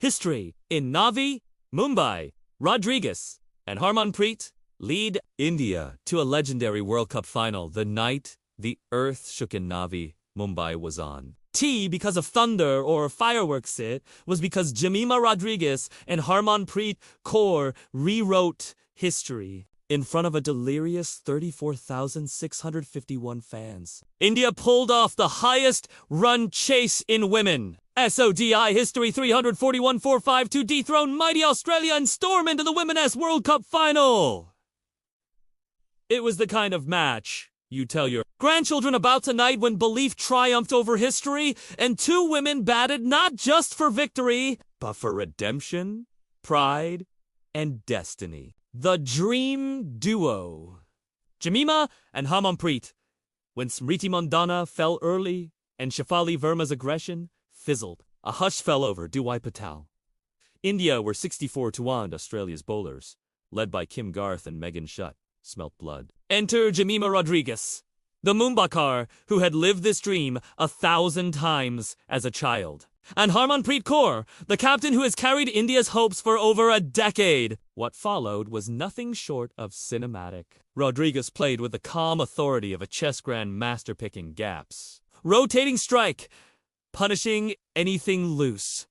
history. In Navi, Mumbai, Rodriguez and Harmanpreet lead India to a legendary World Cup final the night the earth shook in Navi, Mumbai was on. T because of thunder or fireworks. It was because Jemimah Rodriguez and Harmanpreet Kaur rewrote history in front of a delirious 34,651 fans. India pulled off the highest run chase in women. SODI history 341-4-5 to dethrone mighty Australia and storm into the Women's World Cup final. It was the kind of match you tell your grandchildren about tonight when belief triumphed over history and two women batted not just for victory, but for redemption, pride, and destiny. The dream duo. Jemimah and Harmanpreet. When Smriti Mandhana fell early and Shefali Verma's aggression fizzled, a hush fell over Dewai Patel. India were 64-1 Australia's bowlers, led by Kim Garth and Megan Shutt. Smelt blood. Enter Jemimah Rodriguez, the Mumbakar who had lived this dream 1,000 times as a child. And Harmanpreet Kaur, the captain who has carried India's hopes for over a decade. What followed was nothing short of cinematic. Rodriguez played with the calm authority of a chess grandmaster picking gaps. Rotating strike, punishing anything loose.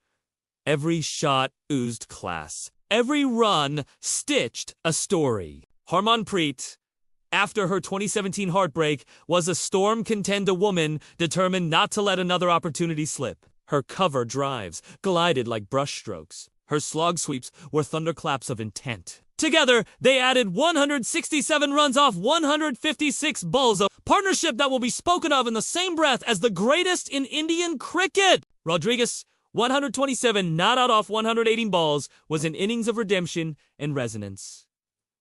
Every shot oozed class. Every run stitched a story. Harmanpreet, after her 2017 heartbreak, was a storm-contender woman determined not to let another opportunity slip. Her cover drives glided like brushstrokes. Her slog sweeps were thunderclaps of intent. Together, they added 167 runs off 156 balls, a partnership that will be spoken of in the same breath as the greatest in Indian cricket. Rodriguez, 127 not out off 118 balls, was an innings of redemption and resonance.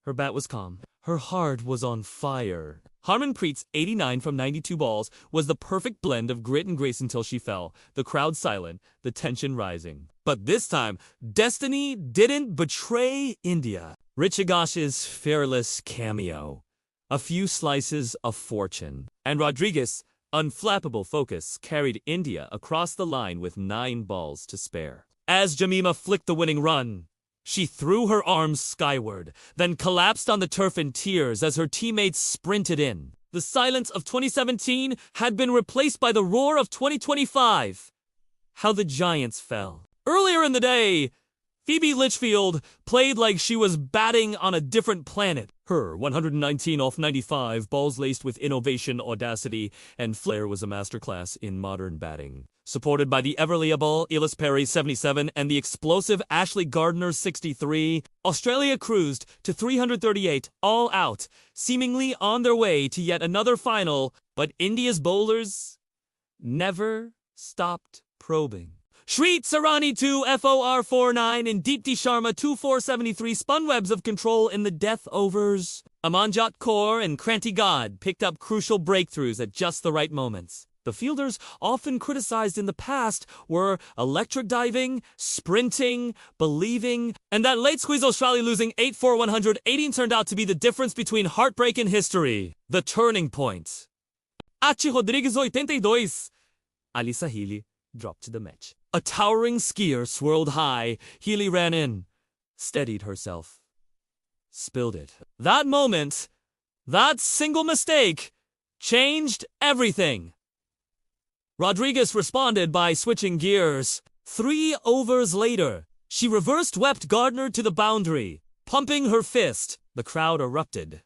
Her bat was calm. Her heart was on fire. Harmanpreet's 89 from 92 balls was the perfect blend of grit and grace until she fell, the crowd silent, the tension rising. But this time, destiny didn't betray India. Richigash's fearless cameo. A few slices of fortune. And Rodriguez's unflappable focus carried India across the line with 9 balls to spare. As Jemimah flicked the winning run, she threw her arms skyward, then collapsed on the turf in tears as her teammates sprinted in. The silence of 2017 had been replaced by the roar of 2025. How the Giants fell. Earlier in the day, Phoebe Litchfield played like she was batting on a different planet. Her 119 off 95 balls laced with innovation, audacity, and flair was a masterclass in modern batting. Supported by the ever-liable Ellis Perry 77 and the explosive Ashley Gardner 63, Australia cruised to 338 all out, seemingly on their way to yet another final, but India's bowlers never stopped probing. Shreet Sarani 2 FOR 49 and Deepti Sharma 2473 spun webs of control in the death overs. Amanjot Kaur and Kranti God picked up crucial breakthroughs at just the right moments. The fielders often criticized in the past were electric diving, sprinting, believing, and that late squeeze Australia losing 8-4-118 turned out to be the difference between heartbreak and history. The turning point. Achi Rodriguez 82. Alisa Healy dropped to the match. A towering skier swirled high. Healy ran in, steadied herself, spilled it. That moment, that single mistake, changed everything. Rodriguez responded by switching gears. 3 overs later, she reverse-swept Gardner to the boundary, pumping her fist. The crowd erupted.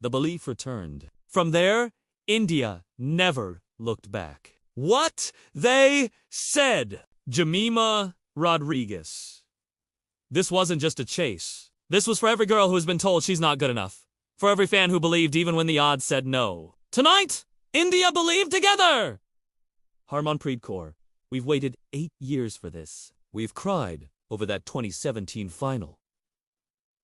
The belief returned. From there, India never looked back. What they said. Jemimah Rodriguez. This wasn't just a chase. This was for every girl who's been told she's not good enough. For every fan who believed even when the odds said no. Tonight, India believed together! Harmanpreet Kaur, we've waited 8 years for this. We've cried over that 2017 final.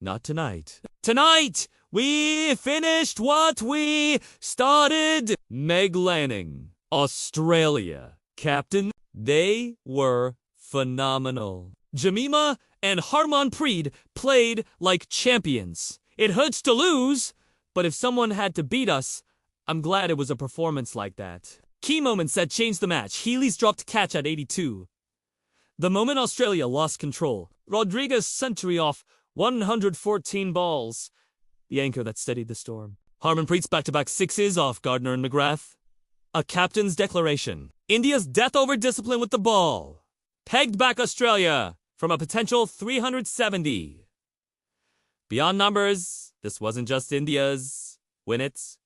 Not tonight. Tonight, we finished what we started. Meg Lanning, Australia, captain. They were phenomenal. Jemimah and Harmanpreet played like champions. It hurts to lose, but if someone had to beat us, I'm glad it was a performance like that. Key moments that changed the match. Healy's dropped catch at 82. The moment Australia lost control, Rodriguez century off 114 balls. The anchor that steadied the storm. Harmanpreet's back-to-back sixes off Gardner and McGrath. A captain's declaration. India's death over discipline with the ball pegged back Australia from a potential 370. Beyond numbers, this wasn't just India's win, it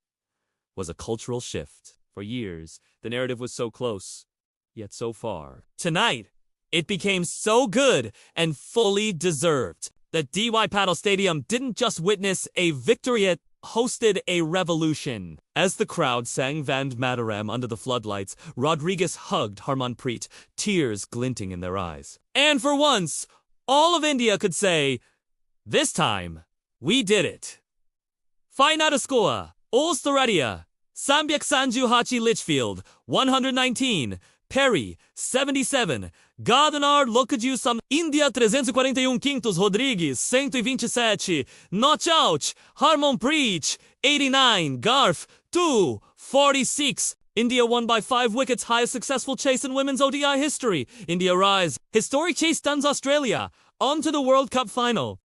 was a cultural shift. For years, the narrative was so close, yet so far. Tonight, it became so good and fully deserved that DY Paddle Stadium didn't just witness a victory, it hosted a revolution. As the crowd sang Vande Mataram under the floodlights, Rodriguez hugged Harmanpreet, tears glinting in their eyes. And for once, all of India could say, this time, we did it. Final score, Australia, 338 Litchfield, 119, Perry, 77, Gardner, 63, India, 341 quintos, Rodrigues, 127, Not Out, Harmanpreet, 89, Garf, 246. India won by 5 wickets, highest successful chase in women's ODI history. India rise. Historic chase stuns Australia. On to the World Cup final.